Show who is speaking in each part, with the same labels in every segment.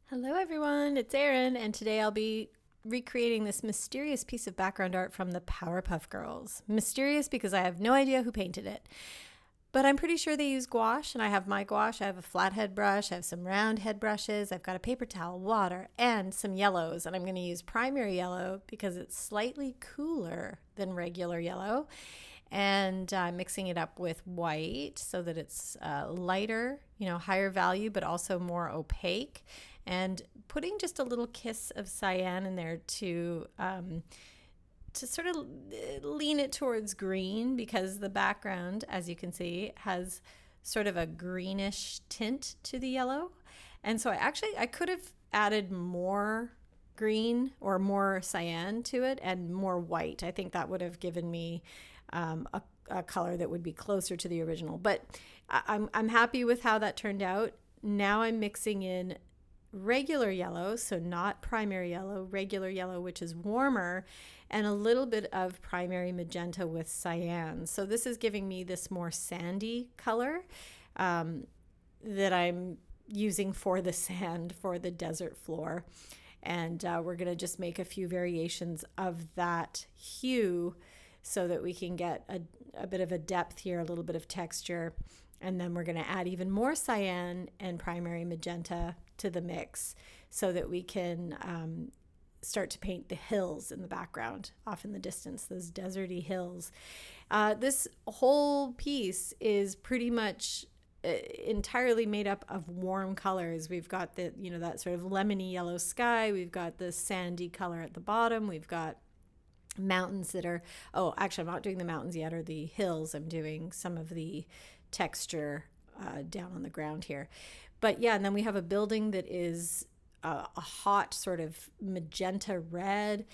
Speaker 1: Hello everyone, it's Erin, and today I'll be recreating this mysterious piece of background art from the Powerpuff Girls. Mysterious because I have no idea who painted it. But I'm pretty sure they use gouache, and I have my gouache. I have a flathead brush, I have some round head brushes, I've got a paper towel, water, and some yellows. And I'm going to use primary yellow because it's slightly cooler than regular yellow. And I'm mixing it up with white so that it's lighter, higher value, but also more opaque. And putting just a little kiss of cyan in there to sort of lean it towards green, because the background, as you can see, has sort of a greenish tint to the yellow. And so I could have added more green or more cyan to it and more white. I think that would have given me a color that would be closer to the original. But I'm happy with how that turned out. Now I'm mixing in regular yellow, so not primary yellow, regular yellow, which is warmer, and a little bit of primary magenta with cyan. So this is giving me this more sandy color that I'm using for the sand, for the desert floor. And we're going to just make a few variations of that hue so that we can get a bit of a depth here, a little bit of texture. And then we're going to add even more cyan and primary magenta to the mix so that we can start to paint the hills in the background, off in the distance, those deserty hills. This whole piece is pretty much entirely made up of warm colors. We've got that sort of lemony yellow sky. We've got the sandy color at the bottom. We've got mountains that are, actually I'm not doing the mountains yet, or the hills. I'm doing some of the texture down on the ground here. But yeah, and then we have a building that is a hot sort of magenta red,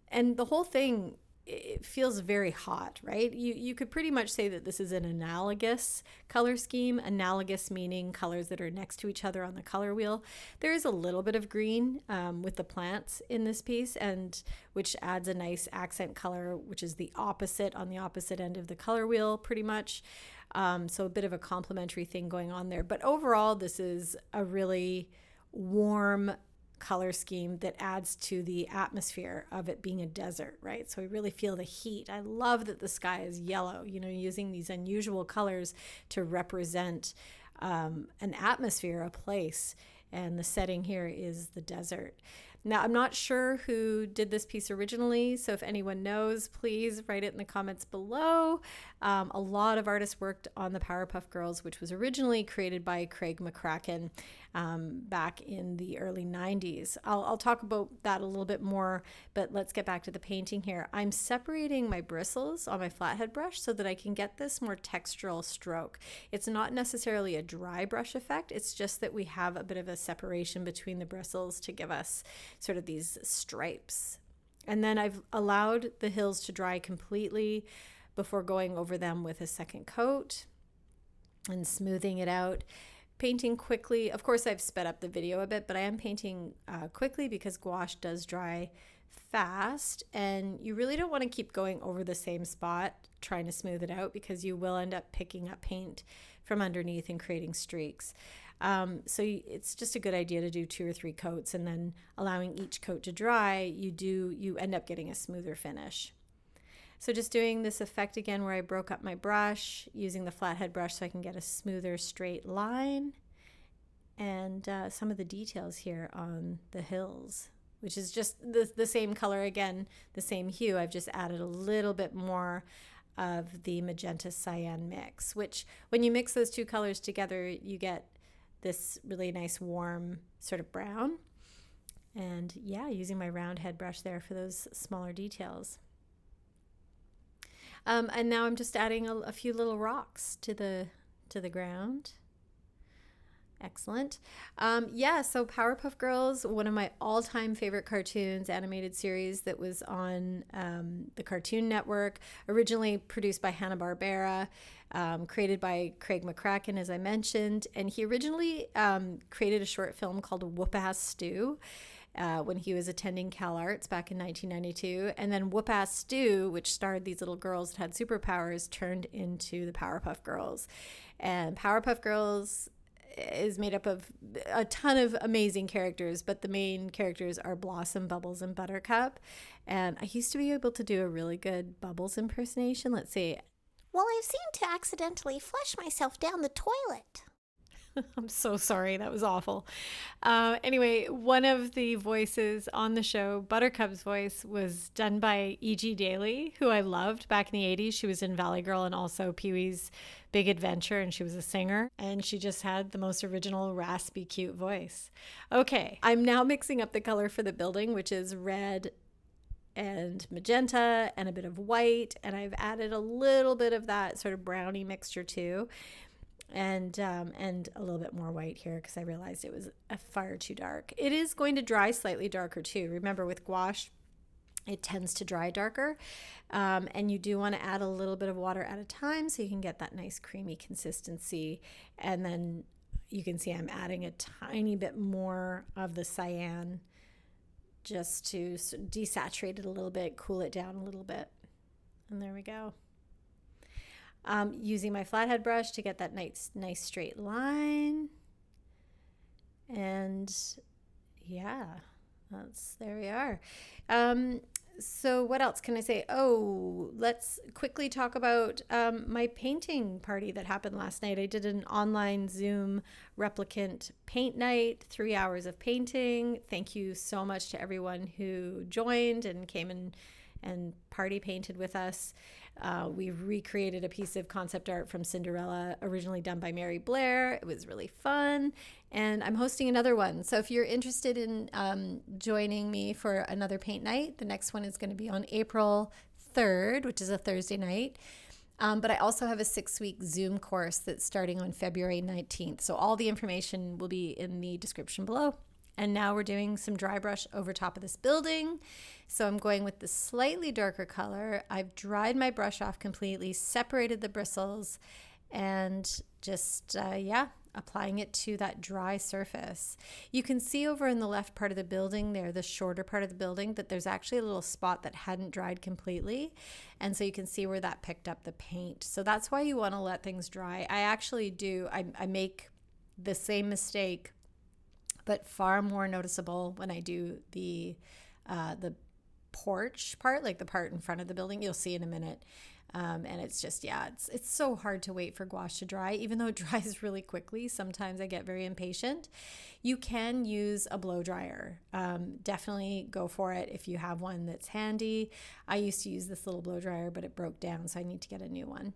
Speaker 1: and the whole thing, it feels very hot, right? You could pretty much say that this is an analogous color scheme. Analogous meaning colors that are next to each other on the color wheel. There is a little bit of green with the plants in this piece, and which adds a nice accent color, which is the opposite on the opposite end of the color wheel, pretty much. So a bit of a complementary thing going on there. But overall, this is a really warm color scheme that adds to the atmosphere of it being a desert, right? So we really feel the heat. I love that the sky is yellow, using these unusual colors to represent an atmosphere, a place. And the setting here is the desert. Now, I'm not sure who did this piece originally, so if anyone knows, please write it in the comments below. A lot of artists worked on the Powerpuff Girls, which was originally created by Craig McCracken back in the early 90s. I'll talk about that a little bit more, but let's get back to the painting here. I'm separating my bristles on my flathead brush so that I can get this more textural stroke. It's not necessarily a dry brush effect, it's just that we have a bit of a separation between the bristles to give us sort of these stripes. And then I've allowed the hills to dry completely before going over them with a second coat and smoothing it out. Painting quickly. Of course, I've sped up the video a bit, but I am painting quickly because gouache does dry fast, and you really don't want to keep going over the same spot trying to smooth it out, because you will end up picking up paint from underneath and creating streaks. So it's just a good idea to do 2 or 3 coats, and then allowing each coat to dry, you end up getting a smoother finish. So just doing this effect again where I broke up my brush, using the flathead brush so I can get a smoother straight line, and some of the details here on the hills, which is just the same color again, the same hue. I've just added a little bit more of the magenta cyan mix, which when you mix those two colors together, you get this really nice warm sort of brown. And yeah, using my round head brush there for those smaller details. And now I'm just adding a few little rocks to the ground. Excellent. So Powerpuff Girls, one of my all-time favorite cartoons, animated series that was on the Cartoon Network, originally produced by Hanna-Barbera, created by Craig McCracken, as I mentioned. And he originally created a short film called Whoop-Ass Stew when he was attending Cal Arts back in 1992. And then Whoop-Ass Stew, which starred these little girls that had superpowers, turned into the Powerpuff Girls. And Powerpuff Girls is made up of a ton of amazing characters, but the main characters are Blossom, Bubbles, and Buttercup. And I used to be able to do a really good Bubbles impersonation. Let's see.
Speaker 2: Well, I've seemed to accidentally flush myself down the toilet.
Speaker 1: I'm so sorry. That was awful. Anyway, one of the voices on the show, Buttercup's voice, was done by E.G. Daly, who I loved back in the 80s. She was in Valley Girl and also Pee-wee's Big Adventure, and she was a singer. And she just had the most original, raspy, cute voice. Okay, I'm now mixing up the color for the building, which is red and magenta and a bit of white. And I've added a little bit of that sort of brownie mixture too. And a little bit more white here because I realized it was far too dark. It is going to dry slightly darker too. Remember, with gouache, it tends to dry darker. And you do want to add a little bit of water at a time so you can get that nice creamy consistency. And then you can see I'm adding a tiny bit more of the cyan just to desaturate it a little bit, cool it down a little bit. And there we go. Using my flathead brush to get that nice straight line. And yeah, there we are. So what else can I say? Oh, let's quickly talk about my painting party that happened last night. I did an online Zoom Replicant Paint Night, 3 hours of painting. Thank you so much to everyone who joined and came and party painted with us. We recreated a piece of concept art from Cinderella, originally done by Mary Blair. It was really fun. And I'm hosting another one. So if you're interested in joining me for another paint night, the next one is going to be on April 3rd, which is a Thursday night. But I also have a 6-week Zoom course that's starting on February 19th. So all the information will be in the description below. And now we're doing some dry brush over top of this building. So I'm going with the slightly darker color. I've dried my brush off completely, separated the bristles, and just, applying it to that dry surface. You can see over in the left part of the building there, the shorter part of the building, that there's actually a little spot that hadn't dried completely. And so you can see where that picked up the paint. So that's why you want to let things dry. I actually do, I make the same mistake, but far more noticeable when I do the porch part, like the part in front of the building. You'll see in a minute. And it's just, it's so hard to wait for gouache to dry, even though it dries really quickly. Sometimes I get very impatient. You can use a blow dryer. Definitely go for it if you have one that's handy. I used to use this little blow dryer, but it broke down, so I need to get a new one.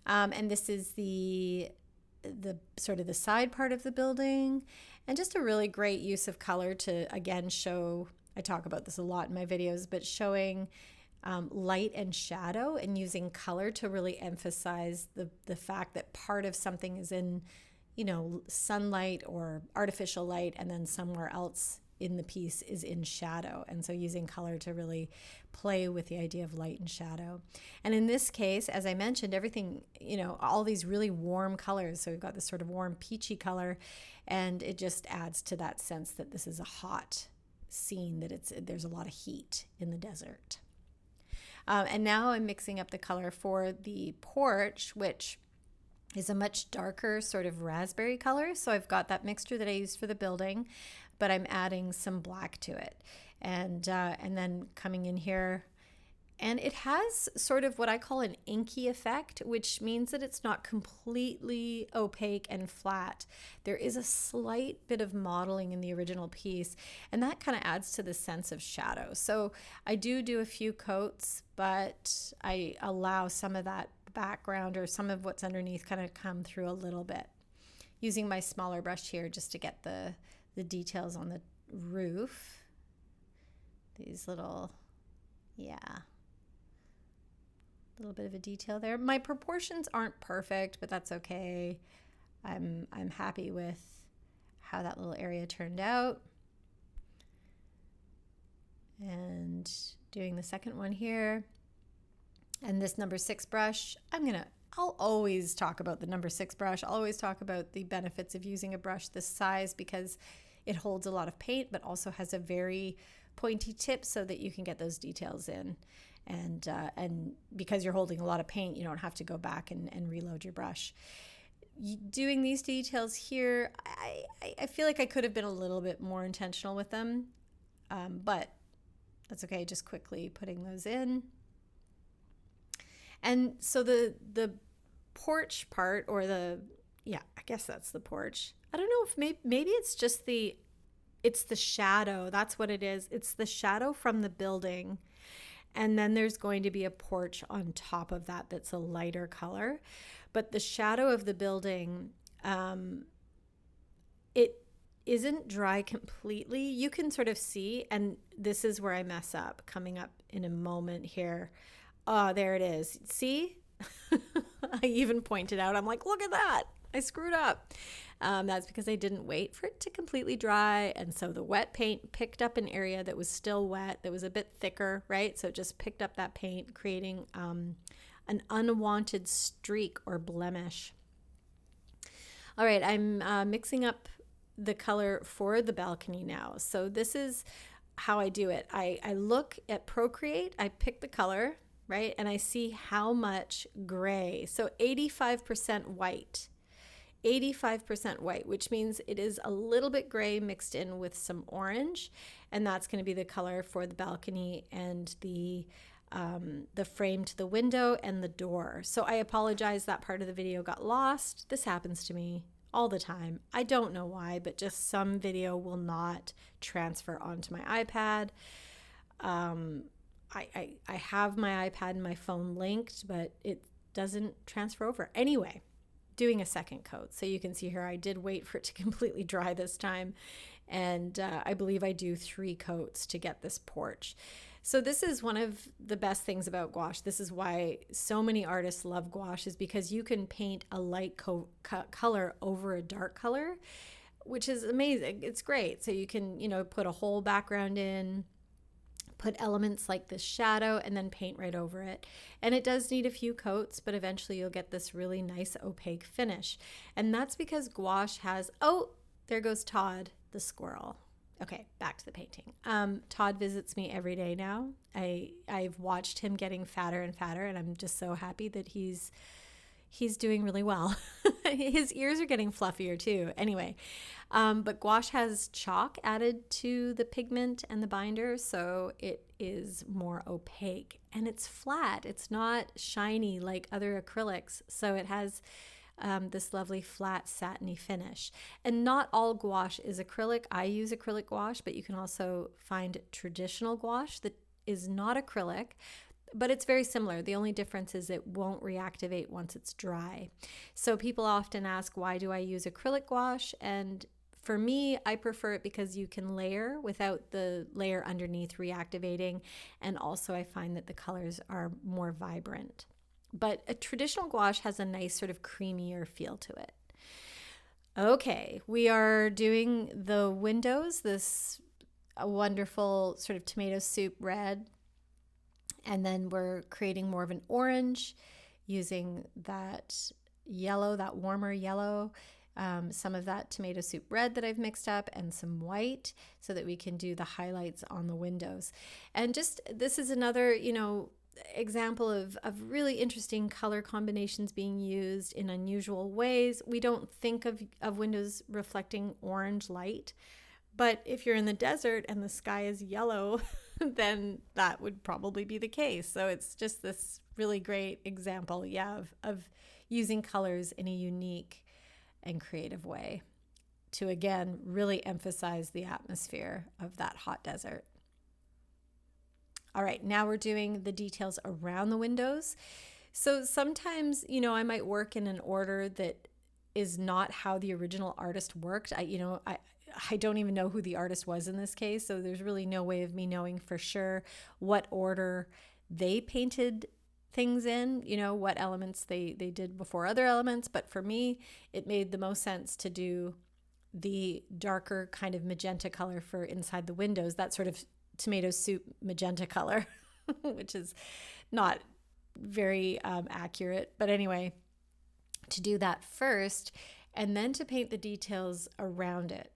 Speaker 1: And this is the sort of the side part of the building, and just a really great use of color to, again, show, I talk about this a lot in my videos, but showing light and shadow and using color to really emphasize the fact that part of something is in, sunlight or artificial light, and then somewhere else in the piece is in shadow. And so using color to really play with the idea of light and shadow. And in this case, as I mentioned, everything, all these really warm colors. So we've got this sort of warm peachy color, and it just adds to that sense that this is a hot scene, that there's a lot of heat in the desert. And now I'm mixing up the color for the porch, which is a much darker sort of raspberry color. So I've got that mixture that I used for the building, but I'm adding some black to it. And then coming in here, and it has sort of what I call an inky effect, which means that it's not completely opaque and flat. There is a slight bit of modeling in the original piece, and that kind of adds to the sense of shadow. So I do a few coats, but I allow some of that background or some of what's underneath kind of come through a little bit. Using my smaller brush here just to get the details on the roof. These little, little bit of a detail there. My proportions aren't perfect, but that's okay. I'm happy with how that little area turned out. And doing the second one here. And this number 6 brush, I'll always talk about the number 6 brush. I'll always talk about the benefits of using a brush this size because it holds a lot of paint, but also has a very pointy tip so that you can get those details in. And because you're holding a lot of paint, you don't have to go back and reload your brush. doing these details here, I feel like I could have been a little bit more intentional with them, but that's okay. Just quickly putting those in. And so the porch part, or I guess that's the porch. I don't know if maybe it's just it's the shadow. That's what it is. It's the shadow from the building. And then there's going to be a porch on top of that that's a lighter color. But the shadow of the building, it isn't dry completely. You can sort of see, and this is where I mess up, coming up in a moment here. Oh, there it is. See? I even pointed out, I'm like, look at that. I screwed up. That's because I didn't wait for it to completely dry. And so the wet paint picked up an area that was still wet, that was a bit thicker, right? So it just picked up that paint, creating an unwanted streak or blemish. All right, I'm mixing up the color for the balcony now. So this is how I do it. I look at Procreate, I pick the color, right? And I see how much gray. So 85% white. 85% white, which means it is a little bit gray mixed in with some orange, and that's going to be the color for the balcony and the frame to the window and the door. So I apologize, that part of the video got lost. This happens to me all the time. I don't know why, but just some video will not transfer onto my iPad. I have my iPad and my phone linked, but it doesn't transfer over. Anyway, doing a second coat. So you can see here, I did wait for it to completely dry this time. And I believe I do 3 coats to get this porch. So this is one of the best things about gouache. This is why so many artists love gouache, is because you can paint a light color over a dark color, which is amazing. It's great. So you can, put a whole background in, put elements like this shadow, and then paint right over it. And it does need a few coats, but eventually you'll get this really nice opaque finish. And that's because gouache has, oh, there goes Todd, the squirrel. Okay, back to the painting. Todd visits me every day now. I've watched him getting fatter and fatter, and I'm just so happy that he's doing really well. His ears are getting fluffier too. Anyway, but gouache has chalk added to the pigment and the binder, so it is more opaque, and it's flat. It's not shiny like other acrylics, so it has this lovely flat satiny finish. And not all gouache is acrylic. I use acrylic gouache, but you can also find traditional gouache that is not acrylic, but it's very similar. The only difference is it won't reactivate once it's dry. So people often ask, why do I use acrylic gouache? And for me, I prefer it because you can layer without the layer underneath reactivating. And also I find that the colors are more vibrant. But a traditional gouache has a nice sort of creamier feel to it. Okay, we are doing the windows, this wonderful sort of tomato soup red. And then we're creating more of an orange using that yellow, that warmer yellow, some of that tomato soup red that I've mixed up, and some white, so that we can do the highlights on the windows. And just, this is another, example of really interesting color combinations being used in unusual ways. We don't think of windows reflecting orange light, but if you're in the desert and the sky is yellow, then that would probably be the case. So it's just this really great example, of using colors in a unique and creative way to, again, really emphasize the atmosphere of that hot desert. All right, now we're doing the details around the windows. So sometimes, I might work in an order that is not how the original artist worked. I don't even know who the artist was in this case, so there's really no way of me knowing for sure what order they painted things in, what elements they did before other elements. But for me, it made the most sense to do the darker kind of magenta color for inside the windows, that sort of tomato soup magenta color, which is not very accurate. But anyway, to do that first, and then to paint the details around it.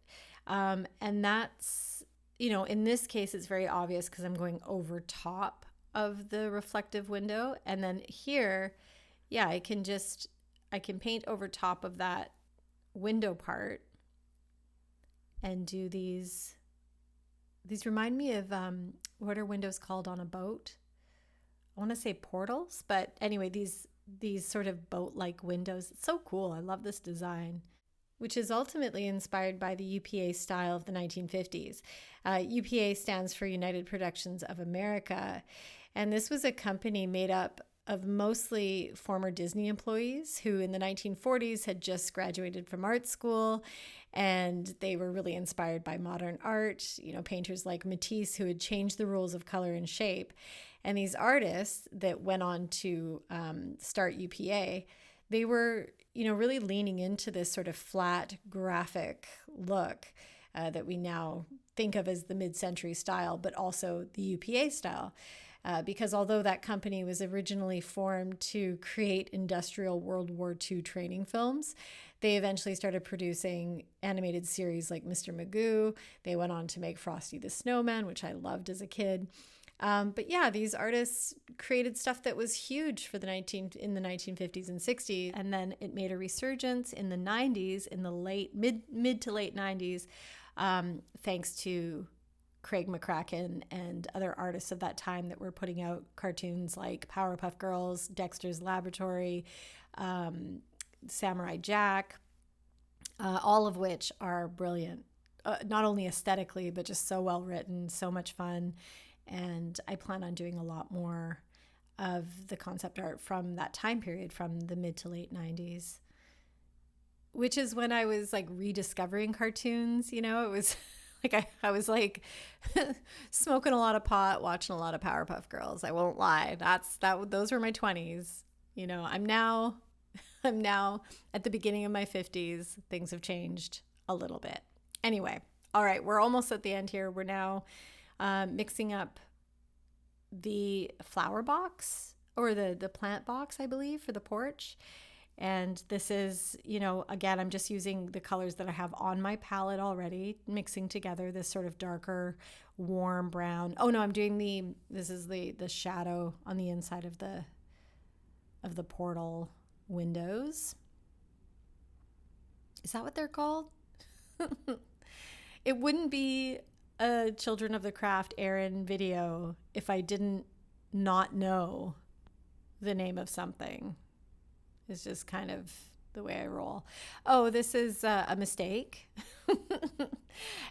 Speaker 1: And that's, in this case, it's very obvious because I'm going over top of the reflective window. And then here, I can just I can paint over top of that window part and do these. These remind me of what are windows called on a boat? I want to say portals, but anyway, these sort of boat-like windows. It's so cool. I love this design, which is ultimately inspired by the UPA style of the 1950s. UPA stands for United Productions of America, and this was a company made up of mostly former Disney employees who in the 1940s had just graduated from art school, and they were really inspired by modern art, painters like Matisse who had changed the rules of color and shape. And these artists that went on to start UPA, they were, really leaning into this sort of flat graphic look that we now think of as the mid-century style, but also the UPA style. Because although that company was originally formed to create industrial World War II training films, they eventually started producing animated series like Mr. Magoo. They went on to make Frosty the Snowman, which I loved as a kid. But yeah, these artists created stuff that was huge in the 1950s and 60s, and then it made a resurgence in the 90s, in the mid to late 90s, thanks to Craig McCracken and other artists of that time that were putting out cartoons like Powerpuff Girls, Dexter's Laboratory, Samurai Jack, all of which are brilliant, not only aesthetically, but just so well written, so much fun. And I plan on doing a lot more of the concept art from that time period, from the mid to late 90s, which is when I was like rediscovering cartoons. It was like I was like smoking a lot of pot, watching a lot of Powerpuff Girls. I won't lie. Those were my 20s. I'm now at the beginning of my 50s. Things have changed a little bit. Anyway, all right, we're almost at the end here. We're now mixing up the flower box, or the plant box, I believe, for the porch. And this is, again, I'm just using the colors that I have on my palette already, mixing together this sort of darker, warm brown. Oh no, I'm doing this is the shadow on the inside of the portal windows. Is that what they're called? It wouldn't be a Children of the Craft Aaron video if I didn't not know the name of something. It's just kind of the way I roll. Oh, this is a mistake.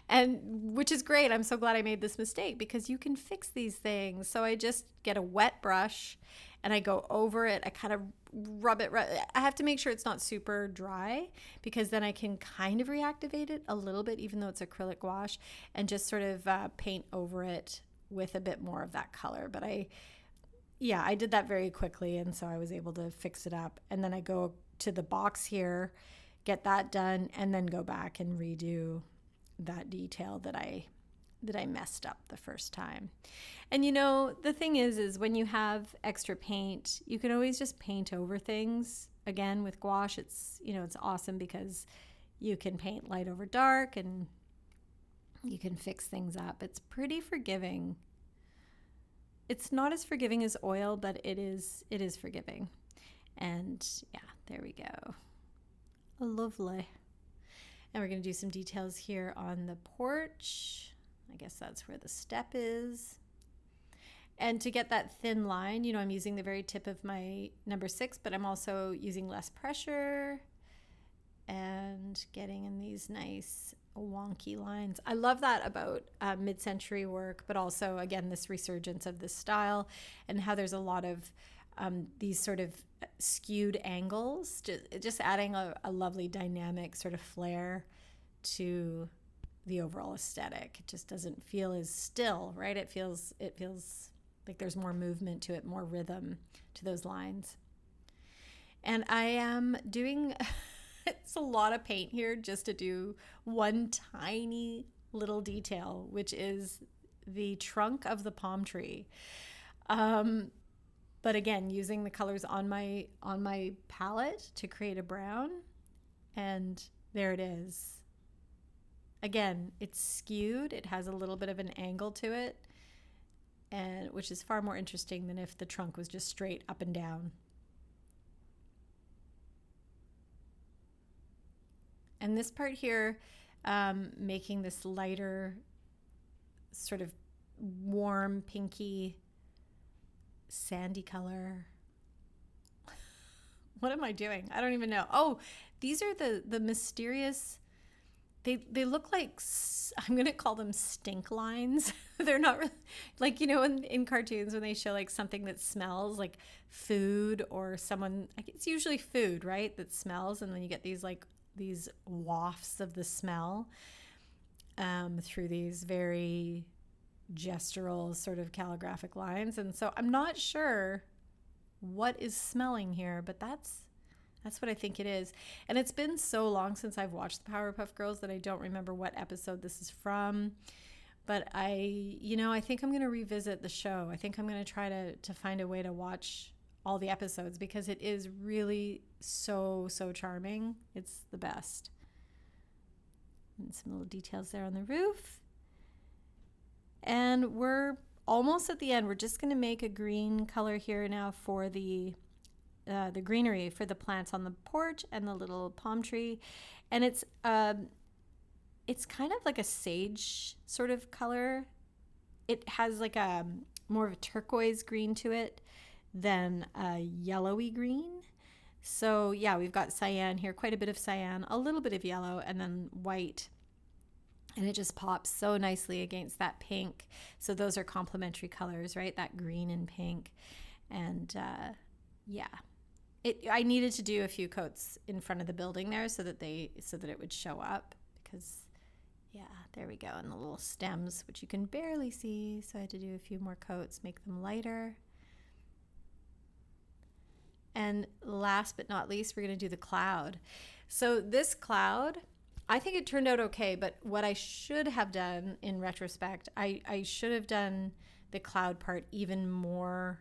Speaker 1: And which is great. I'm so glad I made this mistake because you can fix these things. So I just get a wet brush and I go over it. I kind of rub it. I have to make sure it's not super dry because then I can kind of reactivate it a little bit, even though it's acrylic gouache, and just sort of paint over it with a bit more of that color. But I did that very quickly, and so I was able to fix it up. And then I go to the box here, get that done, and then go back and redo that detail that I messed up the first time. And the thing is when you have extra paint, you can always just paint over things. Again, with gouache, it's awesome because you can paint light over dark and you can fix things up. It's pretty forgiving. It's not as forgiving as oil, but it is forgiving. And yeah, there we go. Lovely. And we're going to do some details here on the porch. I guess that's where the step is. And to get that thin line, I'm using the very tip of my number 6, but I'm also using less pressure and getting in these nice wonky lines. I love that about mid-century work, but also, again, this resurgence of this style and how there's a lot of these sort of skewed angles, just adding a lovely dynamic sort of flair to the overall aesthetic. It just doesn't feel as still, right? It feels like there's more movement to it, more rhythm to those lines. And I am doing it's a lot of paint here just to do one tiny little detail, which is the trunk of the palm tree. But again, using the colors on my palette to create a brown, and there it is. Again, it's skewed. It has a little bit of an angle to it, and which is far more interesting than if the trunk was just straight up and down. And this part here, making this lighter, sort of warm, pinky, sandy color. What am I doing? I don't even know. Oh, these are the mysterious... They look like, I'm going to call them stink lines. They're not really, like, you know, in cartoons when they show like something that smells like food or someone, it's usually food, right? That smells. And then you get these wafts of the smell through these very gestural sort of calligraphic lines. And so I'm not sure what is smelling here, but that's what I think it is. And it's been so long since I've watched the Powerpuff Girls that I don't remember what episode this is from. But I think I'm going to revisit the show. I think I'm going to try to find a way to watch all the episodes because it is really so charming. It's the best. And some little details there on the roof. And we're almost at the end. We're just going to make a green color here now for the greenery for the plants on the porch and the little palm tree. And it's kind of like a sage sort of color. It has like a more of a turquoise green to it than a yellowy green. So yeah, we've got cyan here, quite a bit of cyan, a little bit of yellow, and then white. And it just pops so nicely against that pink. So those are complementary colors, right? That green and pink. And yeah. I needed to do a few coats in front of the building there so that it would show up because, yeah, there we go. And the little stems, which you can barely see. So I had to do a few more coats, make them lighter. And last but not least, we're going to do the cloud. So this cloud, I think it turned out okay, but what I should have done in retrospect, I should have done the cloud part even more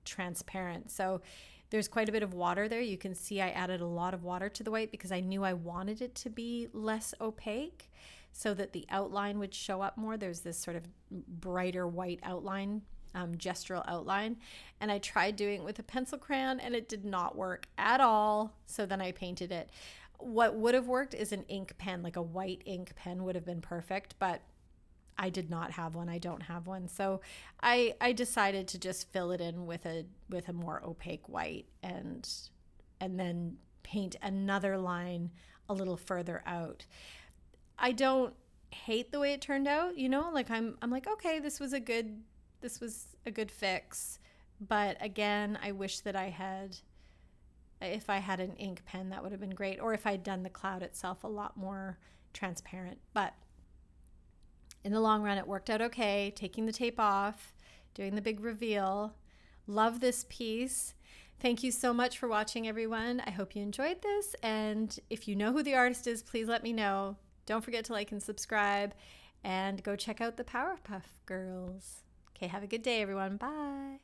Speaker 1: transparent. So there's quite a bit of water there. You can see I added a lot of water to the white because I knew I wanted it to be less opaque so that the outline would show up more. There's this sort of brighter white outline, gestural outline. And I tried doing it with a pencil crayon and it did not work at all. So then I painted it. What would have worked is an ink pen, like a white ink pen would have been perfect, but I did not have one. I don't have one. So I decided to just fill it in with a more opaque white and then paint another line a little further out. I don't hate the way it turned out, you know, like I'm like, okay, this was a good fix. But again, I wish that if I had an ink pen, that would have been great. Or if I'd done the cloud itself a lot more transparent. But in the long run, it worked out okay. Taking the tape off, doing the big reveal. Love this piece. Thank you so much for watching, everyone. I hope you enjoyed this. And if you know who the artist is, please let me know. Don't forget to like and subscribe. And go check out the Powerpuff Girls. Okay, have a good day, everyone. Bye.